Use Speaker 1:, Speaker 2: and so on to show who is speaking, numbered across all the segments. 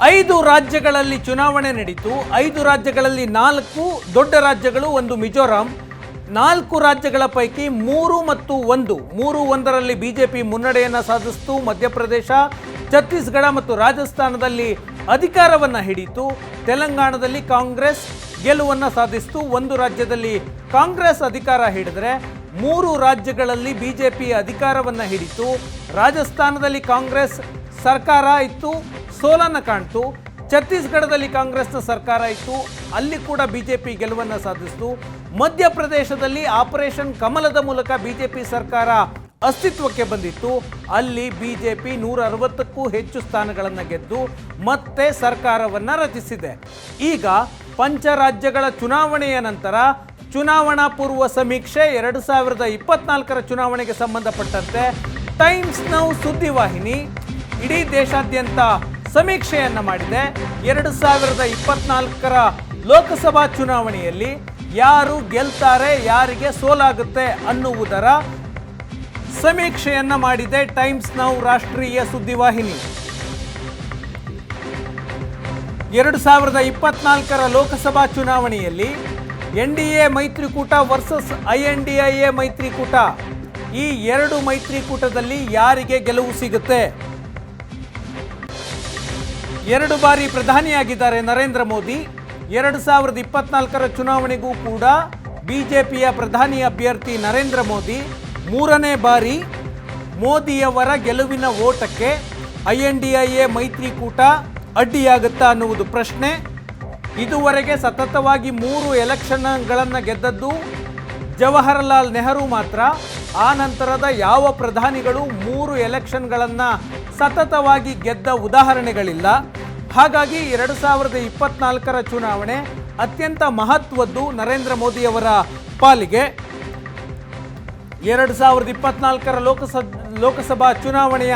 Speaker 1: 5 ರಾಜ್ಯಗಳಲ್ಲಿ ಚುನಾವಣೆ ನಡೀತು. 5 ರಾಜ್ಯಗಳಲ್ಲಿ 4 ದೊಡ್ಡ ರಾಜ್ಯಗಳು, 1 ಮಿಜೋರಾಂ. 4 ರಾಜ್ಯಗಳ ಪೈಕಿ 3 ಮತ್ತು 1ರಲ್ಲಿ ಬಿಜೆಪಿ ಮುನ್ನಡೆಯನ್ನು ಸಾಧಿಸಿತು. ಮಧ್ಯಪ್ರದೇಶ, ಛತ್ತೀಸ್ಗಢ ಮತ್ತು ರಾಜಸ್ಥಾನದಲ್ಲಿ ಅಧಿಕಾರವನ್ನು ಹಿಡಿತು. ತೆಲಂಗಾಣದಲ್ಲಿ ಕಾಂಗ್ರೆಸ್ ಗೆಲುವನ್ನು ಸಾಧಿಸಿತು. 1 ರಾಜ್ಯದಲ್ಲಿ ಕಾಂಗ್ರೆಸ್ ಅಧಿಕಾರ ಹಿಡಿದರೆ 3 ರಾಜ್ಯಗಳಲ್ಲಿ ಬಿಜೆಪಿ ಅಧಿಕಾರವನ್ನು ಹಿಡಿತು. ರಾಜಸ್ಥಾನದಲ್ಲಿ ಕಾಂಗ್ರೆಸ್ ಸರ್ಕಾರ ಇತ್ತು, ಸೋಲನ್ನು ಕಾಣ್ತು. ಛತ್ತೀಸ್ಗಢದಲ್ಲಿ ಕಾಂಗ್ರೆಸ್ನ ಸರ್ಕಾರ ಇತ್ತು, ಅಲ್ಲಿ ಕೂಡ ಬಿಜೆಪಿ ಗೆಲುವನ್ನು ಸಾಧಿಸಿತು. ಮಧ್ಯಪ್ರದೇಶದಲ್ಲಿ ಆಪರೇಷನ್ ಕಮಲದ ಮೂಲಕ ಬಿಜೆಪಿ ಸರ್ಕಾರ ಅಸ್ತಿತ್ವಕ್ಕೆ ಬಂದಿತ್ತು, ಅಲ್ಲಿ ಬಿಜೆಪಿ 160ಕ್ಕೂ ಹೆಚ್ಚು ಸ್ಥಾನಗಳನ್ನು ಗೆದ್ದು ಮತ್ತೆ ಸರ್ಕಾರವನ್ನು ರಚಿಸಿದೆ. ಈಗ ಪಂಚರಾಜ್ಯಗಳ ಚುನಾವಣೆಯ ನಂತರ ಚುನಾವಣಾ ಪೂರ್ವ ಸಮೀಕ್ಷೆ 2024ರ ಚುನಾವಣೆಗೆ ಸಂಬಂಧಪಟ್ಟಂತೆ ಟೈಮ್ಸ್ ನೌ ಸುದ್ದಿವಾಹಿನಿ ಇಡೀ ದೇಶಾದ್ಯಂತ ಸಮೀಕ್ಷೆಯನ್ನು ಮಾಡಿದೆ. 2024ರ ಲೋಕಸಭಾ ಚುನಾವಣೆಯಲ್ಲಿ ಯಾರು ಗೆಲ್ತಾರೆ, ಯಾರಿಗೆ ಸೋಲಾಗುತ್ತೆ ಅನ್ನುವುದರ ಸಮೀಕ್ಷೆಯನ್ನು ಮಾಡಿದೆ ಟೈಮ್ಸ್ ನೌ ರಾಷ್ಟ್ರೀಯ ಸುದ್ದಿವಾಹಿನಿ. 2024ರ ಲೋಕಸಭಾ ಚುನಾವಣೆಯಲ್ಲಿ NDA ಮೈತ್ರಿಕೂಟ ವರ್ಸಸ್ INDIA ಮೈತ್ರಿಕೂಟ, ಈ 2 ಮೈತ್ರಿಕೂಟದಲ್ಲಿ ಯಾರಿಗೆ ಗೆಲುವು ಸಿಗುತ್ತೆ? 2 ಬಾರಿ ಪ್ರಧಾನಿಯಾಗಿದ್ದಾರೆ ನರೇಂದ್ರ ಮೋದಿ. 2024ರ ಚುನಾವಣೆಗೂ ಕೂಡ ಬಿಜೆಪಿಯ ಪ್ರಧಾನಿ ಅಭ್ಯರ್ಥಿ ನರೇಂದ್ರ ಮೋದಿ. 3ನೇ ಬಾರಿ ಮೋದಿಯವರ ಗೆಲುವಿನ ಓಟಕ್ಕೆ INDIA ಮೈತ್ರಿಕೂಟ ಅಡ್ಡಿಯಾಗುತ್ತಾ ಅನ್ನುವುದು ಪ್ರಶ್ನೆ. ಇದುವರೆಗೆ ಸತತವಾಗಿ 3 ಎಲೆಕ್ಷನ್ಗಳನ್ನು ಗೆದ್ದದ್ದು ಜವಾಹರಲಾಲ್ ನೆಹರು ಮಾತ್ರ. ಆ ನಂತರದ ಯಾವ ಪ್ರಧಾನಿಗಳು 3 ಎಲೆಕ್ಷನ್ಗಳನ್ನು ಸತತವಾಗಿ ಗೆದ್ದ ಉದಾಹರಣೆಗಳಿಲ್ಲ. ಹಾಗಾಗಿ 2024ರ ಚುನಾವಣೆ ಅತ್ಯಂತ ಮಹತ್ವದ್ದು ನರೇಂದ್ರ ಮೋದಿಯವರ ಪಾಲಿಗೆ. 2024ರ ಲೋಕಸಭಾ ಚುನಾವಣೆಯ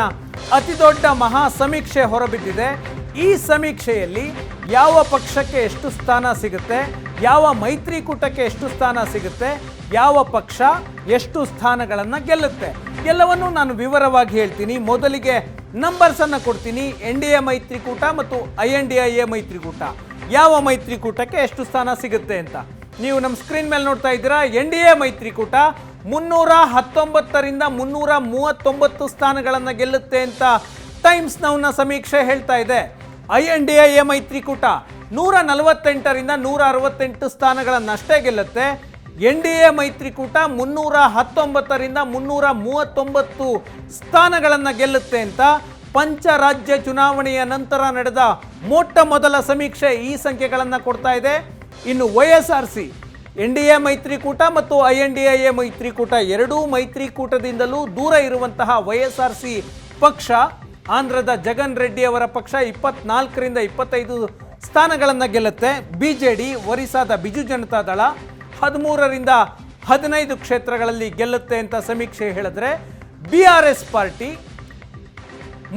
Speaker 1: ಅತಿದೊಡ್ಡ ಮಹಾ ಸಮೀಕ್ಷೆ ಹೊರಬಿದ್ದಿದೆ. ಈ ಸಮೀಕ್ಷೆಯಲ್ಲಿ ಯಾವ ಪಕ್ಷಕ್ಕೆ ಎಷ್ಟು ಸ್ಥಾನ ಸಿಗುತ್ತೆ, ಯಾವ ಮೈತ್ರಿಕೂಟಕ್ಕೆ ಎಷ್ಟು ಸ್ಥಾನ ಸಿಗುತ್ತೆ, ಯಾವ ಪಕ್ಷ ಎಷ್ಟು ಸ್ಥಾನಗಳನ್ನು ಗೆಲ್ಲುತ್ತೆ ಎಲ್ಲವನ್ನೂ ನಾನು ವಿವರವಾಗಿ ಹೇಳ್ತೀನಿ. ಮೊದಲಿಗೆ ನಂಬರ್ಸನ್ನು ಕೊಡ್ತೀನಿ. NDA ಮೈತ್ರಿಕೂಟ ಮತ್ತು INDIA ಮೈತ್ರಿಕೂಟ, ಯಾವ ಮೈತ್ರಿಕೂಟಕ್ಕೆ ಎಷ್ಟು ಸ್ಥಾನ ಸಿಗುತ್ತೆ ಅಂತ ನೀವು ನಮ್ಮ ಸ್ಕ್ರೀನ್ ಮೇಲೆ ನೋಡ್ತಾ ಇದ್ದೀರಾ. NDA ಮೈತ್ರಿಕೂಟ 319ರಿಂದ 339 ಸ್ಥಾನಗಳನ್ನು ಗೆಲ್ಲುತ್ತೆ ಅಂತ ಟೈಮ್ಸ್ ನೌನ ಸಮೀಕ್ಷೆ ಹೇಳ್ತಾ ಇದೆ. INDIA ಮೈತ್ರಿಕೂಟ 148ರಿಂದ 168 ಸ್ಥಾನಗಳನ್ನಷ್ಟೇ ಗೆಲ್ಲುತ್ತೆ. NDA ಮೈತ್ರಿಕೂಟ 319ರಿಂದ 339 ಸ್ಥಾನಗಳನ್ನು ಗೆಲ್ಲುತ್ತೆ ಅಂತ ಪಂಚರಾಜ್ಯ ಚುನಾವಣೆಯ ನಂತರ ನಡೆದ ಮೊಟ್ಟ ಮೊದಲ ಸಮೀಕ್ಷೆ ಈ ಸಂಖ್ಯೆಗಳನ್ನು ಕೊಡ್ತಾ ಇದೆ. ಇನ್ನು YSRC, NDA ಮೈತ್ರಿಕೂಟ ಮತ್ತು INDIA ಮೈತ್ರಿಕೂಟ ಎರಡೂ ಮೈತ್ರಿಕೂಟದಿಂದಲೂ ದೂರ ಇರುವಂತಹ YSRC ಪಕ್ಷ, ಆಂಧ್ರದ ಜಗನ್ ರೆಡ್ಡಿ ಅವರ ಪಕ್ಷ 24ರಿಂದ 25 ಸ್ಥಾನಗಳನ್ನು ಗೆಲ್ಲುತ್ತೆ. BJD, ಒರಿಸ್ಸಾದ ಬಿಜು ಜನತಾ ದಳ 13ರಿಂದ 15 ಕ್ಷೇತ್ರಗಳಲ್ಲಿ ಗೆಲ್ಲುತ್ತೆ ಅಂತ ಸಮೀಕ್ಷೆ ಹೇಳಿದ್ರೆ, BRS ಪಾರ್ಟಿ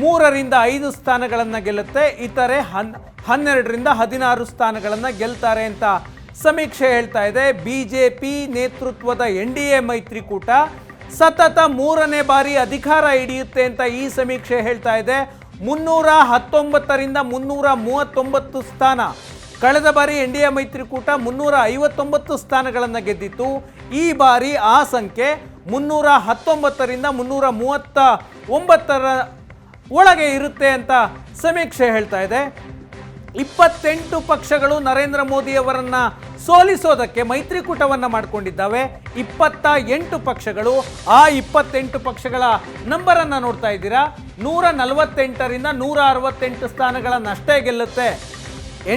Speaker 1: 3ರಿಂದ 5 ಸ್ಥಾನಗಳನ್ನು ಗೆಲ್ಲುತ್ತೆ. ಇತರೆ 12ರಿಂದ 16 ಸ್ಥಾನಗಳನ್ನು ಗೆಲ್ತಾರೆ ಅಂತ ಸಮೀಕ್ಷೆ ಹೇಳ್ತಾ ಇದೆ. ಬಿಜೆಪಿ ನೇತೃತ್ವದ NDA ಮೈತ್ರಿಕೂಟ ಸತತ 3ನೇ ಬಾರಿ ಅಧಿಕಾರ ಹಿಡಿಯುತ್ತೆ ಅಂತ ಈ ಸಮೀಕ್ಷೆ ಹೇಳ್ತಾ ಇದೆ. 319ರಿಂದ 339 ಸ್ಥಾನ. ಕಳೆದ ಬಾರಿ NDA ಮೈತ್ರಿಕೂಟ 359 ಸ್ಥಾನಗಳನ್ನು ಗೆದ್ದಿತ್ತು. ಈ ಬಾರಿ ಆ ಸಂಖ್ಯೆ 319ರಿಂದ 339ರ ಒಳಗೆ ಇರುತ್ತೆ ಅಂತ ಸಮೀಕ್ಷೆ ಹೇಳ್ತಾ ಇದೆ. 28 ಪಕ್ಷಗಳು ನರೇಂದ್ರ ಮೋದಿಯವರನ್ನ ಸೋಲಿಸೋದಕ್ಕೆ ಮೈತ್ರಿಕೂಟವನ್ನು ಮಾಡಿಕೊಂಡಿದ್ದಾವೆ. 28 ಪಕ್ಷಗಳು. ಆ 28 ಪಕ್ಷಗಳ ನಂಬರನ್ನು ನೋಡ್ತಾ ಇದ್ದೀರಾ. 148ರಿಂದ 168 ಸ್ಥಾನಗಳನ್ನಷ್ಟೇ ಗೆಲ್ಲುತ್ತೆ.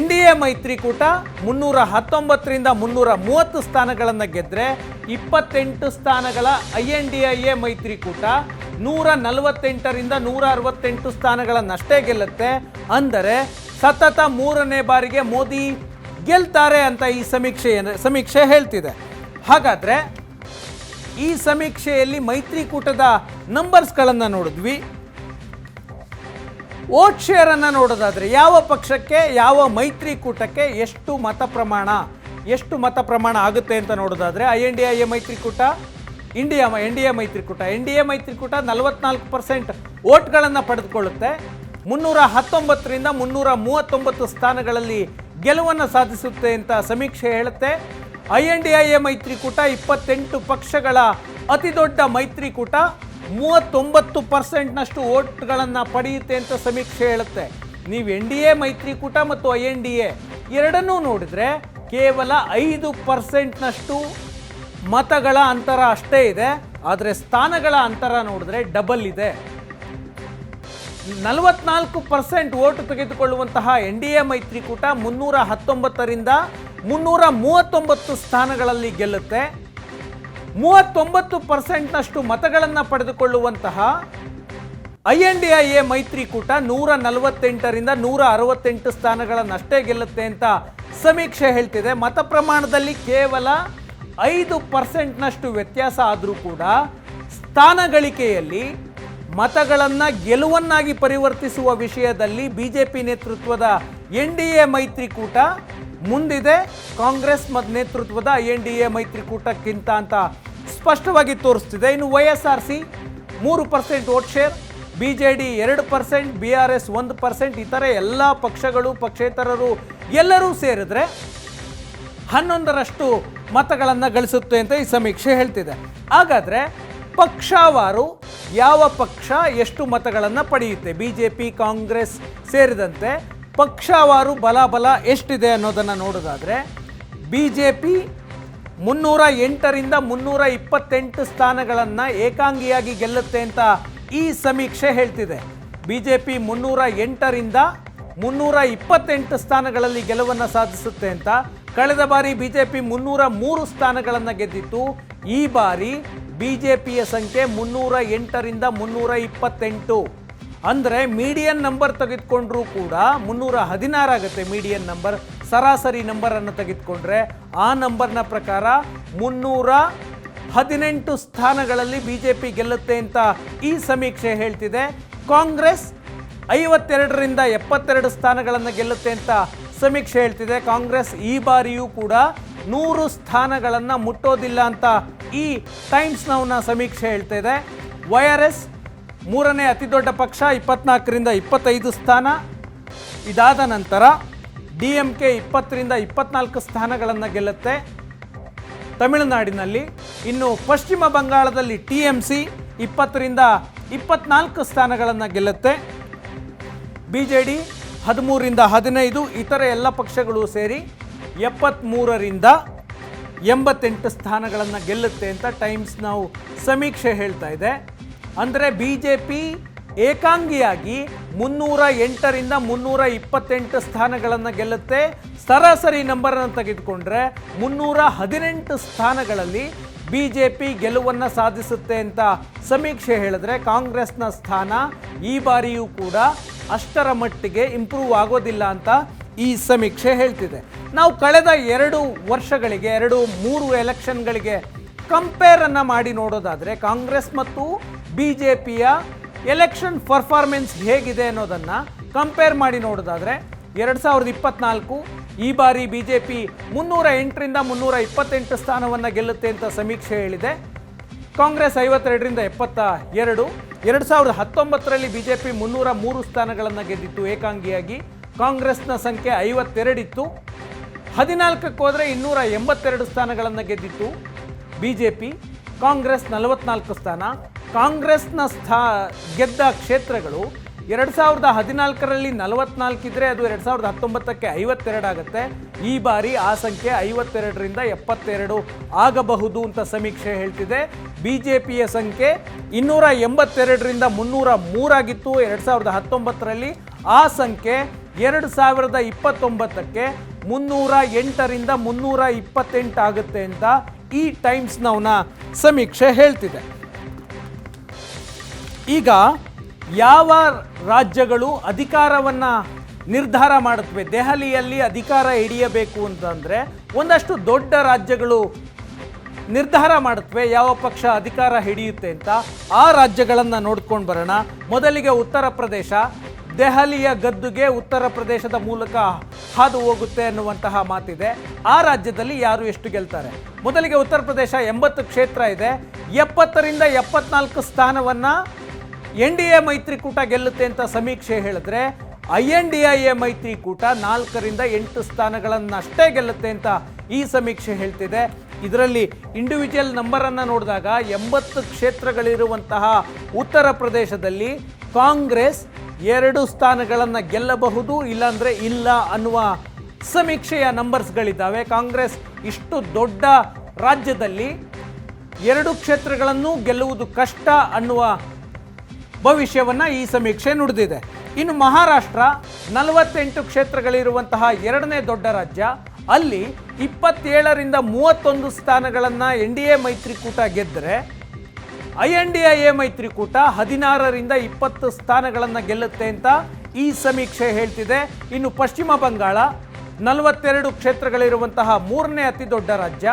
Speaker 1: NDA ಮೈತ್ರಿಕೂಟ 319ರಿಂದ 330 ಸ್ಥಾನಗಳನ್ನು ಗೆದ್ದರೆ 28 ಸ್ಥಾನಗಳ INDIA ಮೈತ್ರಿಕೂಟ 148ರಿಂದ 168 ಸ್ಥಾನಗಳನ್ನಷ್ಟೇ ಗೆಲ್ಲುತ್ತೆ. ಅಂದರೆ ಸತತ 3ನೇ ಬಾರಿಗೆ ಮೋದಿ ಗೆಲ್ತಾರೆ ಅಂತ ಈ ಸಮೀಕ್ಷೆ ಹೇಳ್ತಿದೆ. ಹಾಗಾದರೆ ಈ ಸಮೀಕ್ಷೆಯಲ್ಲಿ ಮೈತ್ರಿಕೂಟದ ನಂಬರ್ಸ್ಗಳನ್ನು ನೋಡಿದ್ವಿ. ವೋಟ್ ಶೇರನ್ನು ನೋಡೋದಾದರೆ ಯಾವ ಪಕ್ಷಕ್ಕೆ, ಯಾವ ಮೈತ್ರಿಕೂಟಕ್ಕೆ ಎಷ್ಟು ಮತ ಪ್ರಮಾಣ ಆಗುತ್ತೆ ಅಂತ ನೋಡೋದಾದರೆ INDIA ಮೈತ್ರಿಕೂಟ, NDA ಮೈತ್ರಿಕೂಟ 44% ವೋಟ್ಗಳನ್ನು ಪಡೆದುಕೊಳ್ಳುತ್ತೆ. 319ರಿಂದ 339 ಸ್ಥಾನಗಳಲ್ಲಿ ಗೆಲುವನ್ನು ಸಾಧಿಸುತ್ತೆ ಅಂತ ಸಮೀಕ್ಷೆ ಹೇಳುತ್ತೆ. INDIA ಮೈತ್ರಿಕೂಟ 28 ಪಕ್ಷಗಳ ಅತಿ ದೊಡ್ಡ ಮೈತ್ರಿಕೂಟ 39%ನಷ್ಟು ವೋಟ್ಗಳನ್ನು ಪಡೆಯುತ್ತೆ ಅಂತ ಸಮೀಕ್ಷೆ ಹೇಳುತ್ತೆ. ನೀವು NDA ಮೈತ್ರಿಕೂಟ ಮತ್ತು INDA ಎರಡನ್ನೂ ನೋಡಿದರೆ ಕೇವಲ 5%ನಷ್ಟು ಮತಗಳ ಅಂತರ ಅಷ್ಟೇ ಇದೆ. ಆದರೆ ಸ್ಥಾನಗಳ ಅಂತರ ನೋಡಿದ್ರೆ ಡಬಲ್ ಇದೆ. 44% ಓಟು ತೆಗೆದುಕೊಳ್ಳುವಂತಹ NDA ಮೈತ್ರಿಕೂಟ 319ರಿಂದ 339 ಸ್ಥಾನಗಳಲ್ಲಿ ಗೆಲ್ಲುತ್ತೆ. 39%ನಷ್ಟು ಮತಗಳನ್ನು ಪಡೆದುಕೊಳ್ಳುವಂತಹ INDIA ಮೈತ್ರಿಕೂಟ 148ರಿಂದ 168 ಸ್ಥಾನಗಳನ್ನಷ್ಟೇ ಗೆಲ್ಲುತ್ತೆ ಅಂತ ಸಮೀಕ್ಷೆ ಹೇಳ್ತಿದೆ. ಮತ ಪ್ರಮಾಣದಲ್ಲಿ ಕೇವಲ 5%ನಷ್ಟು ವ್ಯತ್ಯಾಸ ಆದರೂ ಕೂಡ ಸ್ಥಾನ ಗಳಿಕೆಯಲ್ಲಿ ಮತಗಳನ್ನು ಗೆಲುವನ್ನಾಗಿ ಪರಿವರ್ತಿಸುವ ವಿಷಯದಲ್ಲಿ BJP ನೇತೃತ್ವದ NDA ಮೈತ್ರಿಕೂಟ ಮುಂದಿದೆ ಕಾಂಗ್ರೆಸ್ ನೇತೃತ್ವದ INDA ಮೈತ್ರಿಕೂಟಕ್ಕಿಂತ ಅಂತ ಸ್ಪಷ್ಟವಾಗಿ ತೋರಿಸ್ತಿದೆ. ಇನ್ನು YSRC 3% vote share, BJD 2%, BRS 1%, ಇತರೆ ಎಲ್ಲ ಪಕ್ಷಗಳು ಪಕ್ಷೇತರರು ಎಲ್ಲರೂ ಸೇರಿದ್ರೆ 11ರಷ್ಟು ಮತಗಳನ್ನು ಗಳಿಸುತ್ತೆ ಅಂತ ಈ ಸಮೀಕ್ಷೆ ಹೇಳ್ತಿದೆ. ಹಾಗಾದರೆ ಪಕ್ಷವಾರು ಯಾವ ಪಕ್ಷ ಎಷ್ಟು ಮತಗಳನ್ನು ಪಡೆಯುತ್ತೆ, BJP ಕಾಂಗ್ರೆಸ್ ಸೇರಿದಂತೆ ಪಕ್ಷವಾರು ಬಲಾಬಲ ಎಷ್ಟಿದೆ ಅನ್ನೋದನ್ನು ನೋಡೋದಾದರೆ BJP 308ರಿಂದ 328 ಸ್ಥಾನಗಳನ್ನು ಏಕಾಂಗಿಯಾಗಿ ಗೆಲ್ಲುತ್ತೆ ಅಂತ ಈ ಸಮೀಕ್ಷೆ ಹೇಳ್ತಿದೆ. BJP 308ರಿಂದ 328 ಸ್ಥಾನಗಳಲ್ಲಿ ಗೆಲುವನ್ನು ಸಾಧಿಸುತ್ತೆ ಅಂತ. ಕಳೆದ ಬಾರಿ BJP 303 ಸ್ಥಾನಗಳನ್ನು ಗೆದ್ದಿತ್ತು. ಈ ಬಾರಿ BJPಯ ಸಂಖ್ಯೆ 308ರಿಂದ 328. ಅಂದರೆ ಮೀಡಿಯನ್ ನಂಬರ್ ತೆಗೆದುಕೊಂಡ್ರೂ ಕೂಡ 316 ಆಗುತ್ತೆ. ಮೀಡಿಯನ್ ನಂಬರ್, ಸರಾಸರಿ ನಂಬರನ್ನು ತೆಗೆದುಕೊಂಡ್ರೆ ಆ ನಂಬರ್ನ ಪ್ರಕಾರ 318 ಸ್ಥಾನಗಳಲ್ಲಿ BJP ಗೆಲ್ಲುತ್ತೆ ಅಂತ ಈ ಸಮೀಕ್ಷೆ ಹೇಳ್ತಿದೆ. ಕಾಂಗ್ರೆಸ್ 52ರಿಂದ 72 ಸ್ಥಾನಗಳನ್ನು ಗೆಲ್ಲುತ್ತೆ ಅಂತ ಸಮೀಕ್ಷೆ ಹೇಳ್ತಿದೆ. ಕಾಂಗ್ರೆಸ್ ಈ ಬಾರಿಯೂ ಕೂಡ 100 ಸ್ಥಾನಗಳನ್ನು ಮುಟ್ಟೋದಿಲ್ಲ ಅಂತ ಈ ಟೈಮ್ಸ್ ನೌನ ಸಮೀಕ್ಷೆ ಹೇಳ್ತಾ ಇದೆ. YRS ಮೂರನೇ ಅತಿ ದೊಡ್ಡ ಪಕ್ಷ 24ರಿಂದ 25 ಸ್ಥಾನ. ಇದಾದ ನಂತರ DMK 20ರಿಂದ 24 ಸ್ಥಾನಗಳನ್ನು ಗೆಲ್ಲುತ್ತೆ ತಮಿಳುನಾಡಿನಲ್ಲಿ. ಇನ್ನು ಪಶ್ಚಿಮ ಬಂಗಾಳದಲ್ಲಿ TMC 20ರಿಂದ 24 ಸ್ಥಾನಗಳನ್ನು ಗೆಲ್ಲುತ್ತೆ. BJD 13ರಿಂದ 15, ಇತರ ಎಲ್ಲ ಪಕ್ಷಗಳು ಸೇರಿ 73ರಿಂದ 88 ಸ್ಥಾನಗಳನ್ನು ಗೆಲ್ಲುತ್ತೆ ಅಂತ ಟೈಮ್ಸ್ ನಾವು ಸಮೀಕ್ಷೆ ಹೇಳ್ತಾ ಇದೆ. ಅಂದರೆ BJP ಏಕಾಂಗಿಯಾಗಿ 308ರಿಂದ 328 ಸ್ಥಾನಗಳನ್ನು ಗೆಲ್ಲುತ್ತೆ. ಸರಾಸರಿ ನಂಬರನ್ನು ತೆಗೆದುಕೊಂಡ್ರೆ 318 ಸ್ಥಾನಗಳಲ್ಲಿ BJP ಗೆಲುವನ್ನು ಸಾಧಿಸುತ್ತೆ ಅಂತ ಸಮೀಕ್ಷೆ ಹೇಳಿದ್ರೆ ಕಾಂಗ್ರೆಸ್ನ ಸ್ಥಾನ ಈ ಬಾರಿಯೂ ಕೂಡ ಅಷ್ಟರ ಮಟ್ಟಿಗೆ ಇಂಪ್ರೂವ್ ಆಗೋದಿಲ್ಲ ಅಂತ ಈ ಸಮೀಕ್ಷೆ ಹೇಳ್ತಿದೆ. ನಾವು ಕಳೆದ 2 ವರ್ಷಗಳಿಗೆ 2-3 ಎಲೆಕ್ಷನ್ಗಳಿಗೆ ಕಂಪೇರನ್ನು ಮಾಡಿ ನೋಡೋದಾದರೆ ಕಾಂಗ್ರೆಸ್ ಮತ್ತು BJPಯ ಎಲೆಕ್ಷನ್ ಪರ್ಫಾರ್ಮೆನ್ಸ್ ಹೇಗಿದೆ ಅನ್ನೋದನ್ನು ಕಂಪೇರ್ ಮಾಡಿ ನೋಡೋದಾದರೆ 2024 ಈ ಬಾರಿ BJP 308ರಿಂದ 328 ಸ್ಥಾನವನ್ನು ಗೆಲ್ಲುತ್ತೆ ಅಂತ ಸಮೀಕ್ಷೆ ಹೇಳಿದೆ. ಕಾಂಗ್ರೆಸ್ 52ರಿಂದ 72. 2019ರಲ್ಲಿ BJP 303 ಸ್ಥಾನಗಳನ್ನು ಗೆದ್ದಿತ್ತು ಏಕಾಂಗಿಯಾಗಿ. ಕಾಂಗ್ರೆಸ್ನ ಸಂಖ್ಯೆ 52 ಇತ್ತು. 14ಕ್ಕೆ ಹೋದರೆ 282 ಸ್ಥಾನಗಳನ್ನು ಗೆದ್ದಿತ್ತು BJP. ಕಾಂಗ್ರೆಸ್ 44 ಸ್ಥಾನ. ಕಾಂಗ್ರೆಸ್ನ ಗೆದ್ದ ಕ್ಷೇತ್ರಗಳು 2014ರಲ್ಲಿ 44 ಇದ್ದರೆ ಅದು 2019ಕ್ಕೆ 52 ಆಗುತ್ತೆ. ಈ ಬಾರಿ ಆ ಸಂಖ್ಯೆ 52ರಿಂದ 72 ಆಗಬಹುದು ಅಂತ ಸಮೀಕ್ಷೆ ಹೇಳ್ತಿದೆ. BJPಯ ಸಂಖ್ಯೆ 282ರಿಂದ 303 ಆಗಿತ್ತು 2019ರಲ್ಲಿ. ಆ ಸಂಖ್ಯೆ 2029ಕ್ಕೆ 308ರಿಂದ 328 ಆಗುತ್ತೆ ಅಂತ ಈ ಟೈಮ್ಸ್ ನೌನ ಸಮೀಕ್ಷೆ ಹೇಳ್ತಿದೆ. ಈಗ ಯಾವ ರಾಜ್ಯಗಳು ಅಧಿಕಾರವನ್ನು ನಿರ್ಧಾರ ಮಾಡುತ್ತವೆ, ದೆಹಲಿಯಲ್ಲಿ ಅಧಿಕಾರ ಹಿಡಿಯಬೇಕು ಅಂತಂದರೆ ಒಂದಷ್ಟು ದೊಡ್ಡ ರಾಜ್ಯಗಳು ನಿರ್ಧಾರ ಮಾಡುತ್ತವೆ ಯಾವ ಪಕ್ಷ ಅಧಿಕಾರ ಹಿಡಿಯುತ್ತೆ ಅಂತ. ಆ ರಾಜ್ಯಗಳನ್ನು ನೋಡ್ಕೊಂಡು ಬರೋಣ. ಮೊದಲಿಗೆ ಉತ್ತರ ಪ್ರದೇಶ. ದೆಹಲಿಯ ಗದ್ದುಗೆ ಉತ್ತರ ಪ್ರದೇಶದ ಮೂಲಕ ಹಾದು ಹೋಗುತ್ತೆ ಅನ್ನುವಂತಹ ಮಾತಿದೆ. ಆ ರಾಜ್ಯದಲ್ಲಿ ಯಾರು ಎಷ್ಟು ಗೆಲ್ತಾರೆ? ಮೊದಲಿಗೆ ಉತ್ತರ ಪ್ರದೇಶ 80 ಕ್ಷೇತ್ರ ಇದೆ. 70ರಿಂದ 74 ಸ್ಥಾನವನ್ನು NDA ಮೈತ್ರಿಕೂಟ ಗೆಲ್ಲುತ್ತೆ ಅಂತ ಸಮೀಕ್ಷೆ ಹೇಳಿದ್ರೆ INDIA ಮೈತ್ರಿಕೂಟ 4ರಿಂದ 8 ಸ್ಥಾನಗಳನ್ನಷ್ಟೇ ಗೆಲ್ಲುತ್ತೆ ಅಂತ ಈ ಸಮೀಕ್ಷೆ ಹೇಳ್ತಿದೆ. ಇದರಲ್ಲಿ ಇಂಡಿವಿಜುವಲ್ ನಂಬರನ್ನು ನೋಡಿದಾಗ 80 ಕ್ಷೇತ್ರಗಳಿರುವಂತಹ ಉತ್ತರ ಪ್ರದೇಶದಲ್ಲಿ ಕಾಂಗ್ರೆಸ್ 2 ಸ್ಥಾನಗಳನ್ನು ಗೆಲ್ಲಬಹುದು, ಇಲ್ಲಾಂದರೆ ಇಲ್ಲ ಅನ್ನುವ ಸಮೀಕ್ಷೆಯ ನಂಬರ್ಸ್ಗಳಿದ್ದಾವೆ. ಕಾಂಗ್ರೆಸ್ ಇಷ್ಟು ದೊಡ್ಡ ರಾಜ್ಯದಲ್ಲಿ 2 ಕ್ಷೇತ್ರಗಳನ್ನು ಗೆಲ್ಲುವುದು ಕಷ್ಟ ಅನ್ನುವ ಭವಿಷ್ಯವನ್ನು ಈ ಸಮೀಕ್ಷೆ ನುಡಿದಿದೆ. ಇನ್ನು ಮಹಾರಾಷ್ಟ್ರ 48 ಕ್ಷೇತ್ರಗಳಿರುವಂತಹ 2ನೇ ದೊಡ್ಡ ರಾಜ್ಯ. ಅಲ್ಲಿ 27ರಿಂದ 31 ಸ್ಥಾನಗಳನ್ನು NDA ಮೈತ್ರಿಕೂಟ ಗೆದ್ದರೆ INDIA ಮೈತ್ರಿಕೂಟ 16ರಿಂದ 20 ಸ್ಥಾನಗಳನ್ನು ಗೆಲ್ಲುತ್ತೆ ಅಂತ ಈ ಸಮೀಕ್ಷೆ ಹೇಳ್ತಿದೆ. ಇನ್ನು ಪಶ್ಚಿಮ ಬಂಗಾಳ 42 ಕ್ಷೇತ್ರಗಳಿರುವಂತಹ 3ನೇ ಅತಿ ದೊಡ್ಡ ರಾಜ್ಯ.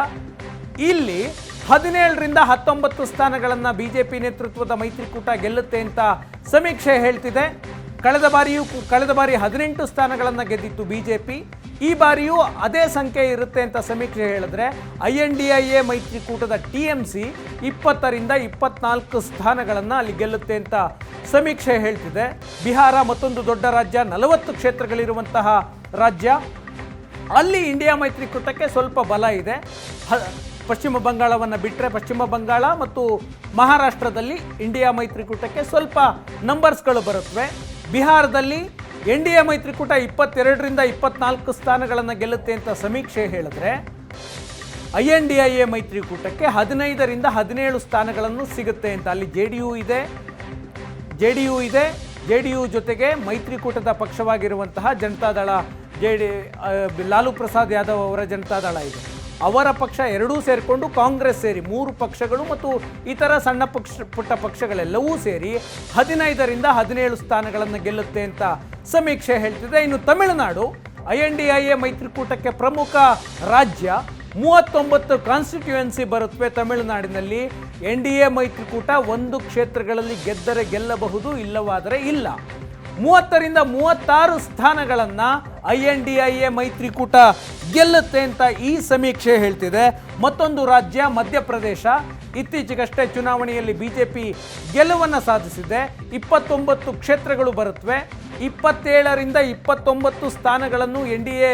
Speaker 1: ಇಲ್ಲಿ 17ರಿಂದ 19 ಸ್ಥಾನಗಳನ್ನು BJP ನೇತೃತ್ವದ ಮೈತ್ರಿಕೂಟ ಗೆಲ್ಲುತ್ತೆ ಅಂತ ಸಮೀಕ್ಷೆ ಹೇಳ್ತಿದೆ. ಕಳೆದ ಬಾರಿ 18 ಸ್ಥಾನಗಳನ್ನು ಗೆದ್ದಿತ್ತು BJP. ಈ ಬಾರಿಯೂ ಅದೇ ಸಂಖ್ಯೆ ಇರುತ್ತೆ ಅಂತ ಸಮೀಕ್ಷೆ ಹೇಳಿದ್ರೆ INDIA ಮೈತ್ರಿಕೂಟದ TMC 20ರಿಂದ 24 ಸ್ಥಾನಗಳನ್ನು ಅಲ್ಲಿ ಗೆಲ್ಲುತ್ತೆ ಅಂತ ಸಮೀಕ್ಷೆ ಹೇಳ್ತಿದೆ. ಬಿಹಾರ ಮತ್ತೊಂದು ದೊಡ್ಡ ರಾಜ್ಯ, 40 ಕ್ಷೇತ್ರಗಳಿರುವಂತಹ ರಾಜ್ಯ. ಅಲ್ಲಿ ಇಂಡಿಯಾ ಮೈತ್ರಿಕೂಟಕ್ಕೆ ಸ್ವಲ್ಪ ಬಲ ಇದೆ. ಪಶ್ಚಿಮ ಬಂಗಾಳವನ್ನು ಬಿಟ್ಟರೆ ಪಶ್ಚಿಮ ಬಂಗಾಳ ಮತ್ತು ಮಹಾರಾಷ್ಟ್ರದಲ್ಲಿ ಇಂಡಿಯಾ ಮೈತ್ರಿಕೂಟಕ್ಕೆ ಸ್ವಲ್ಪ ನಂಬರ್ಸ್ಗಳು ಬರುತ್ತವೆ. ಬಿಹಾರದಲ್ಲಿ NDA ಮೈತ್ರಿಕೂಟ 22ರಿಂದ 24 ಸ್ಥಾನಗಳನ್ನು ಗೆಲ್ಲುತ್ತೆ ಅಂತ ಸಮೀಕ್ಷೆ ಹೇಳಿದ್ರೆ INDIA ಮೈತ್ರಿಕೂಟಕ್ಕೆ 15ರಿಂದ 17 ಸ್ಥಾನಗಳನ್ನು ಸಿಗುತ್ತೆ ಅಂತ. ಅಲ್ಲಿ JDU ಇದೆ. JDU ಜೊತೆಗೆ ಮೈತ್ರಿಕೂಟದ ಪಕ್ಷವಾಗಿರುವಂತಹ ಜನತಾದಳ, ಲಾಲು ಪ್ರಸಾದ್ ಯಾದವ್ ಅವರ ಜನತಾದಳ ಇದೆ. ಅವರ ಪಕ್ಷ ಎರಡೂ ಸೇರಿಕೊಂಡು ಕಾಂಗ್ರೆಸ್ ಸೇರಿ 3 ಪಕ್ಷಗಳು ಮತ್ತು ಇತರ ಸಣ್ಣ ಪುಟ್ಟ ಪಕ್ಷಗಳೆಲ್ಲವೂ ಸೇರಿ 15ರಿಂದ 17 ಸ್ಥಾನಗಳನ್ನು ಗೆಲ್ಲುತ್ತೆ ಅಂತ ಸಮೀಕ್ಷೆ ಹೇಳ್ತಿದೆ. ಇನ್ನು ತಮಿಳುನಾಡು INDIA ಮೈತ್ರಿಕೂಟಕ್ಕೆ ಪ್ರಮುಖ ರಾಜ್ಯ. 39 ಕಾನ್ಸ್ಟಿಟ್ಯೂಯೆನ್ಸಿ ಬರುತ್ತವೆ ತಮಿಳುನಾಡಿನಲ್ಲಿ. NDA ಮೈತ್ರಿಕೂಟ 1 ಕ್ಷೇತ್ರಗಳಲ್ಲಿ ಗೆದ್ದರೆ ಗೆಲ್ಲಬಹುದು, ಇಲ್ಲವಾದರೆ ಇಲ್ಲ. 30ರಿಂದ 36 ಸ್ಥಾನಗಳನ್ನು INDIA ಮೈತ್ರಿಕೂಟ ಗೆಲ್ಲುತ್ತೆ ಅಂತ ಈ ಸಮೀಕ್ಷೆ ಹೇಳ್ತಿದೆ. ಮತ್ತೊಂದು ರಾಜ್ಯ ಮಧ್ಯಪ್ರದೇಶ. ಇತ್ತೀಚೆಗಷ್ಟೇ ಚುನಾವಣೆಯಲ್ಲಿ BJP ಗೆಲುವನ್ನು ಸಾಧಿಸಿದೆ. 29 ಕ್ಷೇತ್ರಗಳು ಬರುತ್ತವೆ. 27ರಿಂದ 29 ಸ್ಥಾನಗಳನ್ನು NDA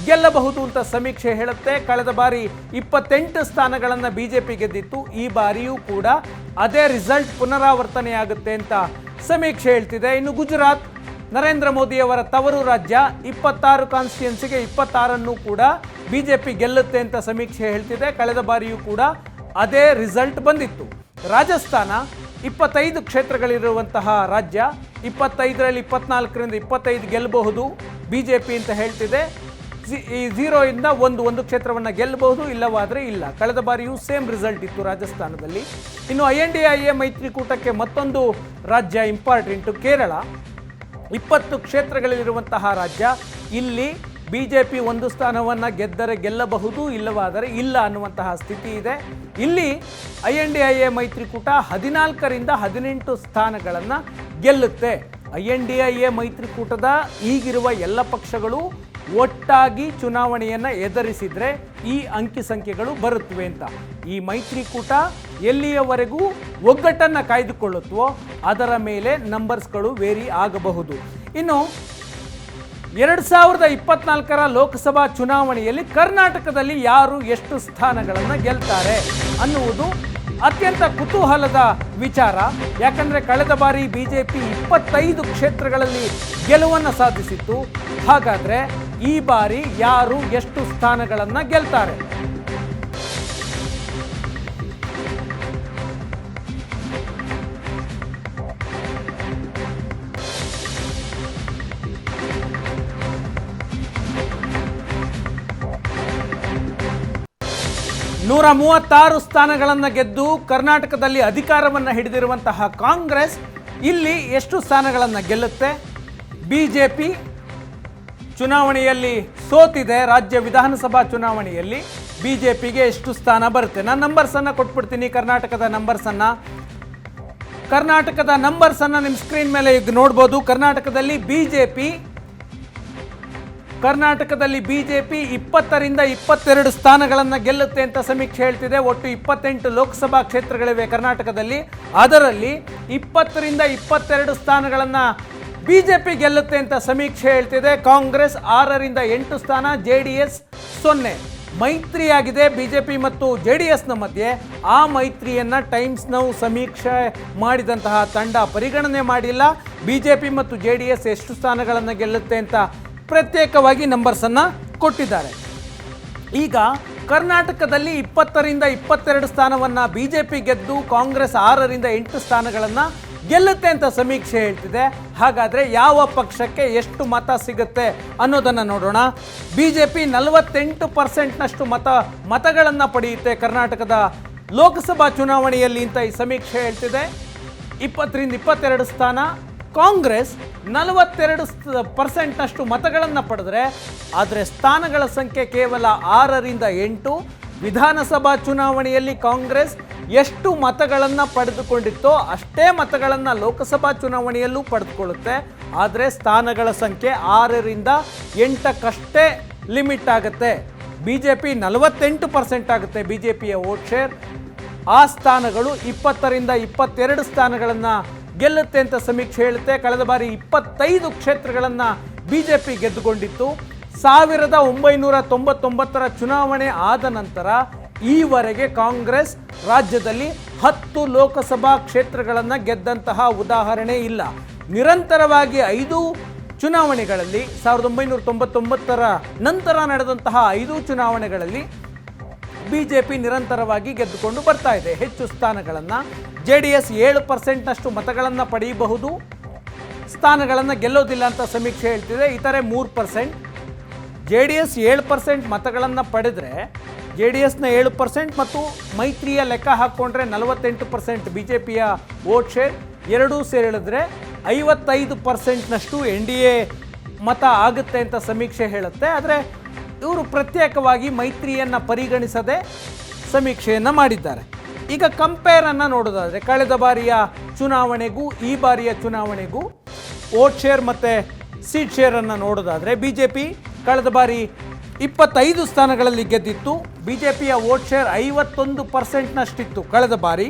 Speaker 1: ಗೆಲ್ಲಬಹುದು ಅಂತ ಸಮೀಕ್ಷೆ ಹೇಳುತ್ತೆ. ಕಳೆದ ಬಾರಿ 28 ಸ್ಥಾನಗಳನ್ನು BJP ಗೆದ್ದಿತ್ತು. ಈ ಬಾರಿಯೂ ಕೂಡ ಅದೇ ರಿಸಲ್ಟ್ ಪುನರಾವರ್ತನೆಯಾಗುತ್ತೆ ಅಂತ ಸಮೀಕ್ಷೆ ಹೇಳ್ತಿದೆ. ಇನ್ನು ಗುಜರಾತ್, ನರೇಂದ್ರ ಮೋದಿಯವರ ತವರು ರಾಜ್ಯ, 26 ಕಾನ್ಸ್ಟಿಟ್ಯೂನ್ಸಿಗೆ 26 ಕೂಡ BJP ಗೆಲ್ಲುತ್ತೆ ಅಂತ ಸಮೀಕ್ಷೆ ಹೇಳ್ತಿದೆ. ಕಳೆದ ಬಾರಿಯೂ ಕೂಡ ಅದೇ ರಿಸಲ್ಟ್ ಬಂದಿತ್ತು. ರಾಜಸ್ಥಾನ 25 ಕ್ಷೇತ್ರಗಳಿರುವಂತಹ ರಾಜ್ಯ. 25ರಲ್ಲಿ 24ರಿಂದ 25 ಗೆಲ್ಲಬಹುದು BJP ಅಂತ ಹೇಳ್ತಿದೆ. 0ರಿಂದ 1 ಕ್ಷೇತ್ರವನ್ನು ಗೆಲ್ಲಬಹುದು, ಇಲ್ಲವಾದರೆ ಇಲ್ಲ. ಕಳೆದ ಬಾರಿಯೂ ಸೇಮ್ ರಿಸಲ್ಟ್ ಇತ್ತು ರಾಜಸ್ಥಾನದಲ್ಲಿ. ಇನ್ನು INDIA ಮೈತ್ರಿಕೂಟಕ್ಕೆ ಮತ್ತೊಂದು ರಾಜ್ಯ ಇಂಪಾರ್ಟೆಂಟು, ಕೇರಳ. 20 ಕ್ಷೇತ್ರಗಳಲ್ಲಿರುವಂತಹ ರಾಜ್ಯ. ಇಲ್ಲಿ BJP 1 ಸ್ಥಾನವನ್ನು ಗೆದ್ದರೆ ಗೆಲ್ಲಬಹುದು, ಇಲ್ಲವಾದರೆ ಇಲ್ಲ ಅನ್ನುವಂತಹ ಸ್ಥಿತಿ ಇದೆ. ಇಲ್ಲಿ INDIA ಮೈತ್ರಿಕೂಟ 14ರಿಂದ 18 ಸ್ಥಾನಗಳನ್ನು ಗೆಲ್ಲುತ್ತೆ. INDIA ಮೈತ್ರಿಕೂಟದ ಈಗಿರುವ ಎಲ್ಲ ಪಕ್ಷಗಳು ಒಟ್ಟಾಗಿ ಚುನಾವಣೆಯನ್ನು ಎದುರಿಸಿದರೆ ಈ ಅಂಕಿ ಸಂಖ್ಯೆಗಳು ಬರುತ್ತವೆ ಅಂತ. ಈ ಮೈತ್ರಿಕೂಟ ಎಲ್ಲಿಯವರೆಗೂ ಒಗ್ಗಟ್ಟನ್ನು ಕಾಯ್ದುಕೊಳ್ಳುತ್ತವೋ ಅದರ ಮೇಲೆ ನಂಬರ್ಸ್ಗಳು ವೇರಿ ಆಗಬಹುದು. ಇನ್ನು 2024ರ ಲೋಕಸಭಾ ಚುನಾವಣೆಯಲ್ಲಿ ಕರ್ನಾಟಕದಲ್ಲಿ ಯಾರು ಎಷ್ಟು ಸ್ಥಾನಗಳನ್ನು ಗೆಲ್ತಾರೆ ಅನ್ನುವುದು ಅತ್ಯಂತ ಕುತೂಹಲದ ವಿಚಾರ. ಯಾಕಂದರೆ ಕಳೆದ ಬಾರಿ BJP 25 ಕ್ಷೇತ್ರಗಳಲ್ಲಿ ಗೆಲುವನ್ನು ಸಾಧಿಸಿತ್ತು. ಹಾಗಾದರೆ ಈ ಬಾರಿ ಯಾರು ಎಷ್ಟು ಸ್ಥಾನಗಳನ್ನು ಗೆಲ್ತಾರೆ? ನೂರ 36 ಸ್ಥಾನಗಳನ್ನು ಗೆದ್ದು ಕರ್ನಾಟಕದಲ್ಲಿ ಅಧಿಕಾರವನ್ನು ಹಿಡಿದಿರುವಂತಹ ಕಾಂಗ್ರೆಸ್ ಇಲ್ಲಿ ಎಷ್ಟು ಸ್ಥಾನಗಳನ್ನು ಗೆಲ್ಲುತ್ತೆ? BJP ಚುನಾವಣೆಯಲ್ಲಿ ಸೋತಿದೆ. ರಾಜ್ಯ ವಿಧಾನಸಭಾ ಚುನಾವಣೆಯಲ್ಲಿ BJPಗೆ ಎಷ್ಟು ಸ್ಥಾನ ಬರುತ್ತೆ? ನಾನು ನಂಬರ್ಸನ್ನು ಕೊಟ್ಬಿಡ್ತೀನಿ. ಕರ್ನಾಟಕದ ನಂಬರ್ಸನ್ನು ನಿಮ್ಮ ಸ್ಕ್ರೀನ್ ಮೇಲೆ ಈಗ ನೋಡ್ಬೋದು. ಕರ್ನಾಟಕದಲ್ಲಿ BJP ಕರ್ನಾಟಕದಲ್ಲಿ ಬಿಜೆಪಿ 20ರಿಂದ 22 ಸ್ಥಾನಗಳನ್ನು ಗೆಲ್ಲುತ್ತೆ ಅಂತ ಸಮೀಕ್ಷೆ ಹೇಳ್ತಿದೆ. ಒಟ್ಟು 28 ಲೋಕಸಭಾ ಕ್ಷೇತ್ರಗಳಿವೆ ಕರ್ನಾಟಕದಲ್ಲಿ. ಅದರಲ್ಲಿ 20ರಿಂದ 22 ಸ್ಥಾನಗಳನ್ನು ಬಿಜೆಪಿ ಗೆಲ್ಲುತ್ತೆ ಅಂತ ಸಮೀಕ್ಷೆ ಹೇಳ್ತಿದೆ. ಕಾಂಗ್ರೆಸ್ 6ರಿಂದ 8 ಸ್ಥಾನ, JDS 0. ಮೈತ್ರಿಯಾಗಿದೆ ಬಿಜೆಪಿ ಮತ್ತು JDSನ ಮಧ್ಯೆ. ಆ ಮೈತ್ರಿಯನ್ನು ಟೈಮ್ಸ್ ನೌ ಸಮೀಕ್ಷೆ ಮಾಡಿದಂತಹ ತಂಡ ಪರಿಗಣನೆ ಮಾಡಿಲ್ಲ. ಬಿಜೆಪಿ ಮತ್ತು JDS ಎಷ್ಟು ಸ್ಥಾನಗಳನ್ನು ಗೆಲ್ಲುತ್ತೆ ಅಂತ ಪ್ರತ್ಯೇಕವಾಗಿ ನಂಬರ್ಸನ್ನು ಕೊಟ್ಟಿದ್ದಾರೆ. ಈಗ ಕರ್ನಾಟಕದಲ್ಲಿ 20ರಿಂದ 22 ಸ್ಥಾನವನ್ನು ಬಿಜೆಪಿ ಗೆದ್ದು ಕಾಂಗ್ರೆಸ್ 6ರಿಂದ 8 ಸ್ಥಾನಗಳನ್ನು ಗೆಲ್ಲುತ್ತೆ ಅಂತ ಸಮೀಕ್ಷೆ ಹೇಳ್ತಿದೆ. ಹಾಗಾದರೆ ಯಾವ ಪಕ್ಷಕ್ಕೆ ಎಷ್ಟು ಮತ ಸಿಗುತ್ತೆ ಅನ್ನೋದನ್ನು ನೋಡೋಣ. ಬಿಜೆಪಿ 48%ನಷ್ಟು ಮತಗಳನ್ನು ಪಡೆಯುತ್ತೆ ಕರ್ನಾಟಕದ ಲೋಕಸಭಾ ಚುನಾವಣೆಯಲ್ಲಿ ಅಂತ ಈ ಸಮೀಕ್ಷೆ ಹೇಳ್ತಿದೆ. 20ರಿಂದ 22 ಸ್ಥಾನ. ಕಾಂಗ್ರೆಸ್ 42%ನಷ್ಟು ಮತಗಳನ್ನು ಪಡೆದರೆ, ಆದರೆ ಸ್ಥಾನಗಳ ಸಂಖ್ಯೆ ಕೇವಲ 6ರಿಂದ 8. ವಿಧಾನಸಭಾ ಚುನಾವಣೆಯಲ್ಲಿ ಕಾಂಗ್ರೆಸ್ ಎಷ್ಟು ಮತಗಳನ್ನು ಪಡೆದುಕೊಂಡಿತ್ತೋ ಅಷ್ಟೇ ಮತಗಳನ್ನು ಲೋಕಸಭಾ ಚುನಾವಣೆಯಲ್ಲೂ ಪಡೆದುಕೊಳ್ಳುತ್ತೆ. ಆದರೆ ಸ್ಥಾನಗಳ ಸಂಖ್ಯೆ 6ರಿಂದ 8 ಲಿಮಿಟ್ ಆಗುತ್ತೆ. ಬಿಜೆಪಿ 48% ಆಗುತ್ತೆ ಬಿಜೆಪಿಯ ವೋಟ್ ಶೇರ್. ಆ ಸ್ಥಾನಗಳು 20ರಿಂದ 22 ಸ್ಥಾನಗಳನ್ನು ಗೆಲ್ಲುತ್ತೆ ಅಂತ ಸಮೀಕ್ಷೆ ಹೇಳುತ್ತೆ. ಕಳೆದ ಬಾರಿ 25 ಕ್ಷೇತ್ರಗಳನ್ನು ಬಿಜೆಪಿ ಗೆದ್ದುಕೊಂಡಿತ್ತು. 1999ರ ಚುನಾವಣೆ ಆದ ನಂತರ ಈವರೆಗೆ ಕಾಂಗ್ರೆಸ್ ರಾಜ್ಯದಲ್ಲಿ 10 ಲೋಕಸಭಾ ಕ್ಷೇತ್ರಗಳನ್ನು ಗೆದ್ದಂತಹ ಉದಾಹರಣೆ ಇಲ್ಲ. ನಿರಂತರವಾಗಿ 5 ಚುನಾವಣೆಗಳಲ್ಲಿ 1999ರ ನಂತರ ನಡೆದಂತಹ 5 ಚುನಾವಣೆಗಳಲ್ಲಿ ಬಿಜೆಪಿ ನಿರಂತರವಾಗಿ ಗೆದ್ದುಕೊಂಡು ಬರ್ತಾ ಇದೆ. ಹೆಚ್ಚು ಸ್ಥಾನಗಳನ್ನು JDS 7%ನಷ್ಟು ಮತಗಳನ್ನು ಪಡೆಯಬಹುದು, ಸ್ಥಾನಗಳನ್ನು ಗೆಲ್ಲೋದಿಲ್ಲ ಅಂತ ಸಮೀಕ್ಷೆ ಹೇಳ್ತಿದೆ. ಇತರೆ 3%. JDS 7% ಮತಗಳನ್ನು ಪಡೆದರೆ, JDSನ 7% ಮತ್ತು ಮೈತ್ರಿಯ ಲೆಕ್ಕ ಹಾಕ್ಕೊಂಡ್ರೆ 48% ಬಿಜೆಪಿಯ ವೋಟ್ ಶೇರ್ ಎರಡೂ ಸೇರಿಳಿದ್ರೆ 55%ನಷ್ಟು NDA ಮತ ಆಗುತ್ತೆ ಅಂತ ಸಮೀಕ್ಷೆ ಹೇಳುತ್ತೆ. ಆದರೆ ಇವರು ಪ್ರತ್ಯೇಕವಾಗಿ ಮೈತ್ರಿಯನ್ನು ಪರಿಗಣಿಸದೆ ಸಮೀಕ್ಷೆಯನ್ನು ಮಾಡಿದ್ದಾರೆ. ಈಗ ಕಂಪೇರನ್ನು ನೋಡೋದಾದರೆ ಕಳೆದ ಬಾರಿಯ ಚುನಾವಣೆಗೂ ಈ ಬಾರಿಯ ಚುನಾವಣೆಗೂ ವೋಟ್ ಶೇರ್ ಮತ್ತು ಸೀಟ್ ಶೇರನ್ನು ನೋಡೋದಾದರೆ ಬಿಜೆಪಿ ಕಳೆದ ಬಾರಿ 25 ಸ್ಥಾನಗಳಲ್ಲಿ ಗೆದ್ದಿತ್ತು. ಬಿಜೆಪಿಯ ವೋಟ್ ಶೇರ್ 51%ನಷ್ಟಿತ್ತು ಕಳೆದ ಬಾರಿ.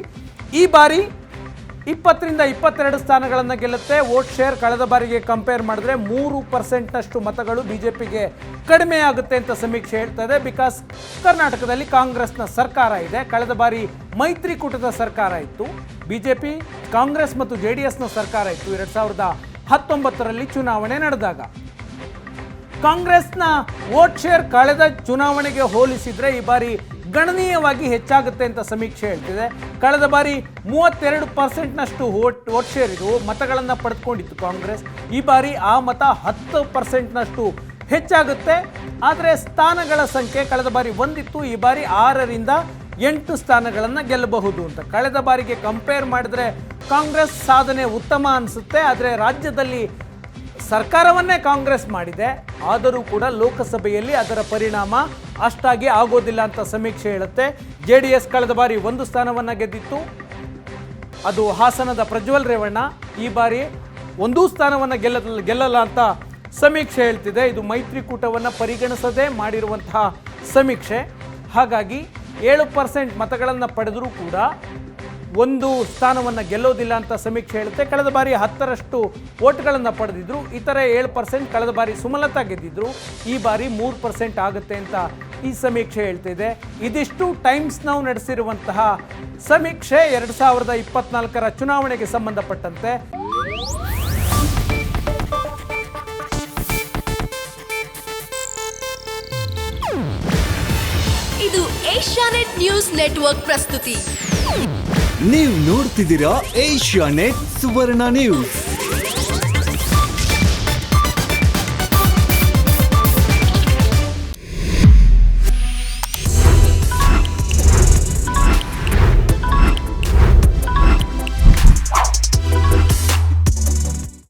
Speaker 1: ಈ ಬಾರಿ 20ರಿಂದ 22 ಸ್ಥಾನಗಳನ್ನು ಗೆಲ್ಲುತ್ತೆ. ವೋಟ್ ಶೇರ್ ಕಳೆದ ಬಾರಿಗೆ ಕಂಪೇರ್ ಮಾಡಿದ್ರೆ 3%ನಷ್ಟು ಮತಗಳು ಬಿಜೆಪಿಗೆ ಕಡಿಮೆ ಆಗುತ್ತೆ ಅಂತ ಸಮೀಕ್ಷೆ ಹೇಳ್ತದೆ. ಬಿಕಾಸ್ ಕರ್ನಾಟಕದಲ್ಲಿ ಕಾಂಗ್ರೆಸ್ನ ಸರ್ಕಾರ ಇದೆ. ಕಳೆದ ಬಾರಿ ಮೈತ್ರಿಕೂಟದ ಸರ್ಕಾರ ಇತ್ತು. ಬಿಜೆಪಿ, ಕಾಂಗ್ರೆಸ್ ಮತ್ತು JDSನ ಸರ್ಕಾರ ಇತ್ತು 2019ರಲ್ಲಿ ಚುನಾವಣೆ ನಡೆದಾಗ. ಕಾಂಗ್ರೆಸ್ನ ವೋಟ್ ಶೇರ್ ಕಳೆದ ಚುನಾವಣೆಗೆ ಹೋಲಿಸಿದರೆ ಈ ಬಾರಿ ಗಣನೀಯವಾಗಿ ಹೆಚ್ಚಾಗುತ್ತೆ ಅಂತ ಸಮೀಕ್ಷೆ ಹೇಳ್ತಿದೆ. ಕಳೆದ ಬಾರಿ 32%ನಷ್ಟು ವೋಟ್ ಶೇರ್ ಇದು ಮತಗಳನ್ನು ಪಡೆದುಕೊಂಡಿತ್ತು ಕಾಂಗ್ರೆಸ್. ಈ ಬಾರಿ ಆ ಮತ 10%ನಷ್ಟು ಹೆಚ್ಚಾಗುತ್ತೆ. ಆದರೆ ಸ್ಥಾನಗಳ ಸಂಖ್ಯೆ ಕಳೆದ ಬಾರಿ 1 ಇತ್ತು, ಈ ಬಾರಿ 6ರಿಂದ 8 ಸ್ಥಾನಗಳನ್ನು ಗೆಲ್ಲಬಹುದು ಅಂತ. ಕಳೆದ ಬಾರಿಗೆ ಕಂಪೇರ್ ಮಾಡಿದ್ರೆ ಕಾಂಗ್ರೆಸ್ ಸಾಧನೆ ಉತ್ತಮ ಅನಿಸುತ್ತೆ. ಆದರೆ ರಾಜ್ಯದಲ್ಲಿ ಸರ್ಕಾರವನ್ನೇ ಕಾಂಗ್ರೆಸ್ ಮಾಡಿದೆ, ಆದರೂ ಕೂಡ ಲೋಕಸಭೆಯಲ್ಲಿ ಅದರ ಪರಿಣಾಮ ಅಷ್ಟಾಗಿ ಆಗೋದಿಲ್ಲ ಅಂತ ಸಮೀಕ್ಷೆ ಹೇಳುತ್ತೆ. JDS ಕಳೆದ ಬಾರಿ 1 ಸ್ಥಾನವನ್ನು ಗೆದ್ದಿತ್ತು, ಅದು ಹಾಸನದ ಪ್ರಜ್ವಲ್ ರೇವಣ್ಣ. ಈ ಬಾರಿ 1 ಸ್ಥಾನವನ್ನು ಗೆಲ್ಲಲ್ಲ ಅಂತ ಸಮೀಕ್ಷೆ ಹೇಳ್ತಿದೆ. ಇದು ಮೈತ್ರಿಕೂಟವನ್ನು ಪರಿಗಣಿಸದೆ ಮಾಡಿರುವಂತಹ ಸಮೀಕ್ಷೆ. ಹಾಗಾಗಿ 7% ಮತಗಳನ್ನು ಪಡೆದರೂ ಕೂಡ 1 ಸ್ಥಾನವನ್ನು ಗೆಲ್ಲೋದಿಲ್ಲ ಅಂತ ಸಮೀಕ್ಷೆ ಹೇಳುತ್ತೆ. ಕಳೆದ ಬಾರಿ 10ರಷ್ಟು ವೋಟ್ಗಳನ್ನು ಪಡೆದಿದ್ರು. ಇತರೆ 7% ಕಳೆದ ಬಾರಿ ಸುಮಲತಾ ಗೆದ್ದಿದ್ರು. ಈ ಬಾರಿ 3% ಆಗುತ್ತೆ ಅಂತ ಈ ಸಮೀಕ್ಷೆ ಹೇಳ್ತಿದೆ. ಇದಿಷ್ಟು ಟೈಮ್ಸ್ ನೌ ನಡೆಸಿರುವಂತಹ ಸಮೀಕ್ಷೆ 2024ರ ಚುನಾವಣೆಗೆ ಸಂಬಂಧಪಟ್ಟಂತೆ.
Speaker 2: ಇದು ಏಷ್ಯಾನೆಟ್ ನ್ಯೂಸ್ ನೆಟ್ವರ್ಕ್ ಪ್ರಸ್ತುತಿ.
Speaker 3: ನೀವು ನೋಡ್ತಿದ್ದೀರಾ ಏಷ್ಯಾನೆಟ್ ಸುವರ್ಣ ನ್ಯೂಸ್.